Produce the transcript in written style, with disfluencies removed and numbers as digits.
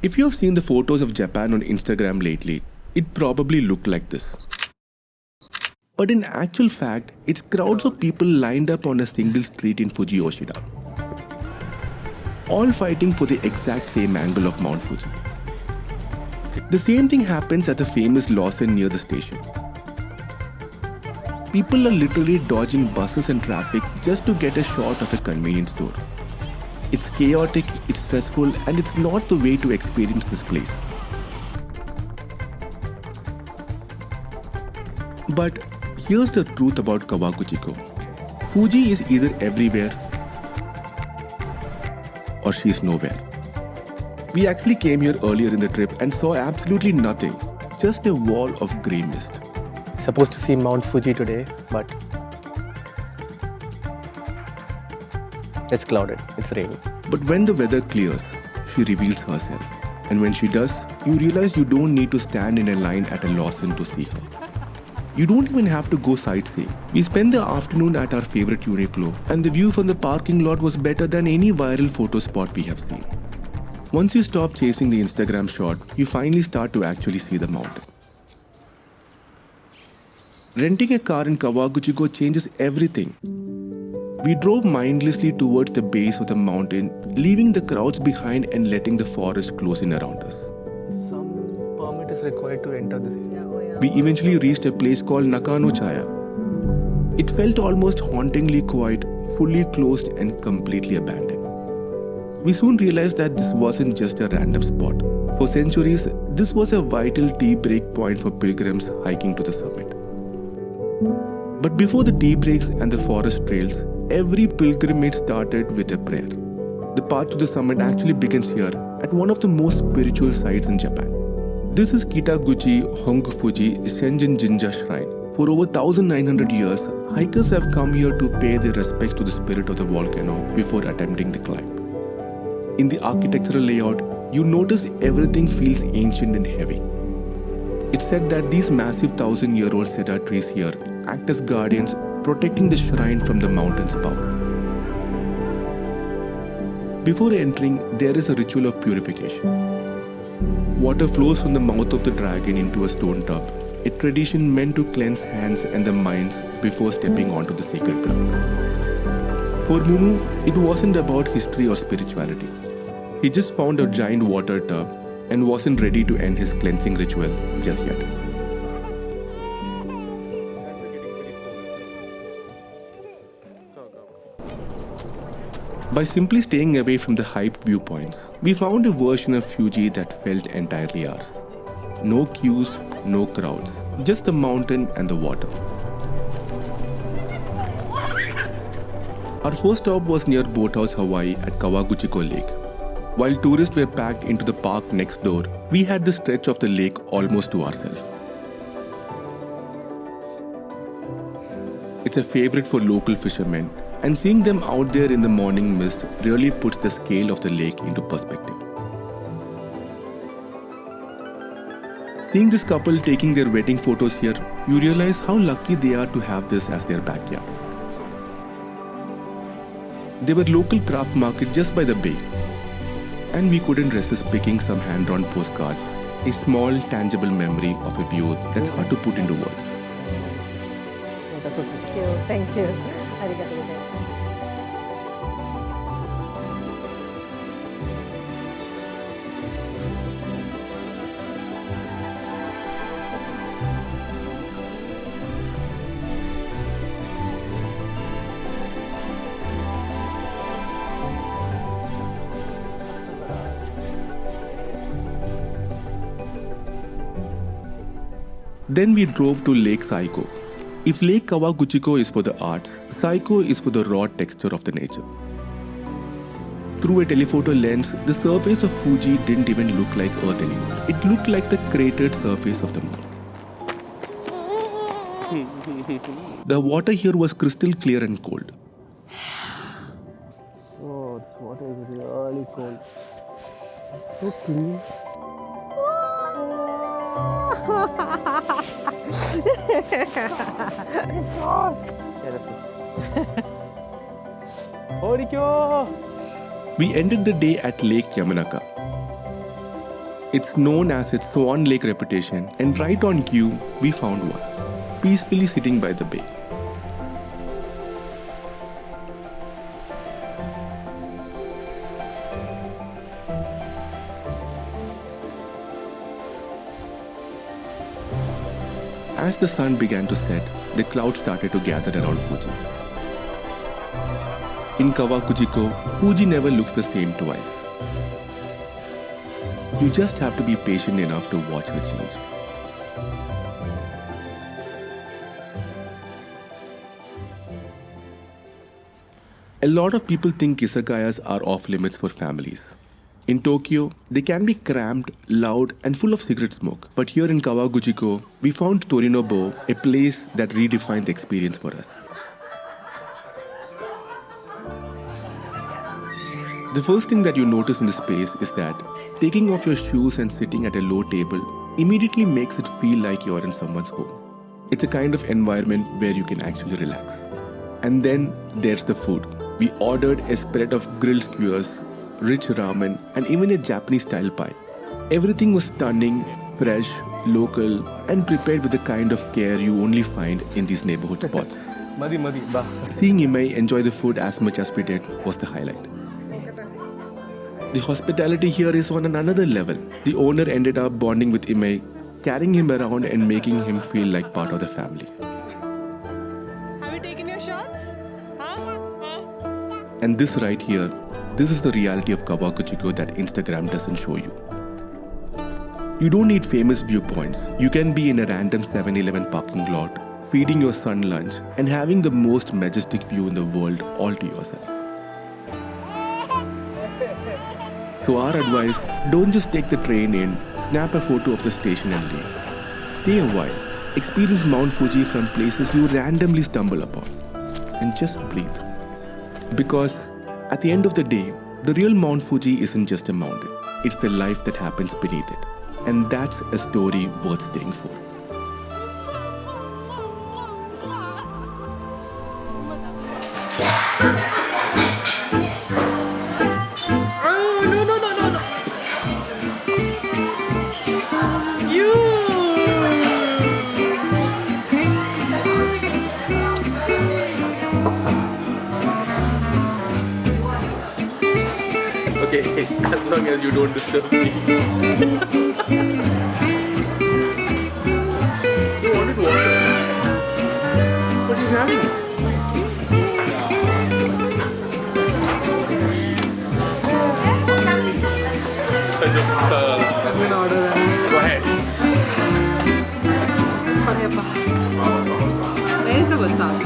If you have seen the photos of Japan on Instagram lately, it probably looked like this. But in actual fact, it's crowds of people lined up on a single street in Fujiyoshida, all fighting for the exact same angle of Mount Fuji. The same thing happens at the famous Lawson near the station. People are literally dodging buses and traffic just to get a shot of a convenience store. It's chaotic, it's stressful, and it's not the way to experience this place. But here's the truth about Kawaguchiko. Fuji is either everywhere or she's nowhere. We actually came here earlier in the trip and saw absolutely nothing, just a wall of grey mist. Supposed to see Mount Fuji today, but it's clouded, it's raining. But when the weather clears, she reveals herself. And when she does, you realize you don't need to stand in a line at a Lawson to see her. You don't even have to go sightseeing. We spent the afternoon at our favorite Uniqlo, and the view from the parking lot was better than any viral photo spot we have seen. Once you stop chasing the Instagram shot, you finally start to actually see the mountain. Renting a car in Kawaguchiko changes everything. We drove mindlessly towards the base of the mountain, leaving the crowds behind and letting the forest close in around us. Some permit is required to enter this area. We eventually reached a place called Nakanochaya. It felt almost hauntingly quiet, fully closed and completely abandoned. We soon realized that this wasn't just a random spot. For centuries, this was a vital tea break point for pilgrims hiking to the summit. But before the tea breaks and the forest trails, every pilgrimage started with a prayer. The path to the summit actually begins here, at one of the most spiritual sites in Japan. This is Kitaguchi Hongu Fuji Sengen Jinja Shrine. For over 1900 years, hikers have come here to pay their respects to the spirit of the volcano before attempting the climb. In the architectural layout, you notice everything feels ancient and heavy. It's said that these massive 1000-year-old cedar trees here act as guardians, protecting the shrine from the mountain's power. Before entering, there is a ritual of purification. Water flows from the mouth of the dragon into a stone tub, a tradition meant to cleanse hands and the minds before stepping onto the sacred ground. For Mumu, it wasn't about history or spirituality. He just found a giant water tub and wasn't ready to end his cleansing ritual just yet. By simply staying away from the hyped viewpoints, we found a version of Fuji that felt entirely ours. No queues, no crowds, just the mountain and the water. Our first stop was near Boathouse, Hawaii at Kawaguchiko Lake. While tourists were packed into the park next door, we had the stretch of the lake almost to ourselves. It's a favorite for local fishermen, and seeing them out there in the morning mist really puts the scale of the lake into perspective. Seeing this couple taking their wedding photos here, you realize how lucky they are to have this as their backyard. There were local craft market just by the bay, and we couldn't resist picking some hand-drawn postcards, a small, tangible memory of a view that's hard to put into words. Thank you. Arigatou. Then we drove to Lake Saiko. If Lake Kawaguchiko is for the arts, Saiko is for the raw texture of the nature. Through a telephoto lens, the surface of Fuji didn't even look like Earth anymore. It looked like the cratered surface of the moon. The water here was crystal clear and cold. Oh, this water is really cold. It's so clean. It's hot. We ended the day at Lake Yamanaka. It's known as its Swan Lake reputation, and right on cue, we found one, peacefully sitting by the bay. As the sun began to set, the clouds started to gather around Fuji. In Kawaguchiko, Fuji never looks the same twice. You just have to be patient enough to watch the change. A lot of people think izakayas are off limits for families. In Tokyo, they can be cramped, loud, and full of cigarette smoke. But here in Kawaguchiko, we found Torinobou, a place that redefined the experience for us. The first thing that you notice in this space is that taking off your shoes and sitting at a low table immediately makes it feel like you're in someone's home. It's a kind of environment where you can actually relax. And then there's the food. We ordered a spread of grilled skewers, rich ramen, and even a Japanese-style pie. Everything was stunning, fresh, local, and prepared with the kind of care you only find in these neighborhood spots. Seeing Imai enjoy the food as much as we did was the highlight. The hospitality here is on another level. The owner ended up bonding with Imai, carrying him around and making him feel like part of the family. Have you taken your shots? Huh? And this right here, this is the reality of Kawaguchiko that Instagram doesn't show you. You don't need famous viewpoints. You can be in a random 7-Eleven parking lot, feeding your son lunch, and having the most majestic view in the world all to yourself. So our advice, don't just take the train in, snap a photo of the station and leave. Stay a while, experience Mount Fuji from places you randomly stumble upon, and just breathe. Because at the end of the day, the real Mount Fuji isn't just a mountain, it's the life that happens beneath it. And that's a story worth staying for. Okay, as long as you don't disturb me. You wanted water. What are you having? I'm gonna order that. Go ahead. Where's the wasabi?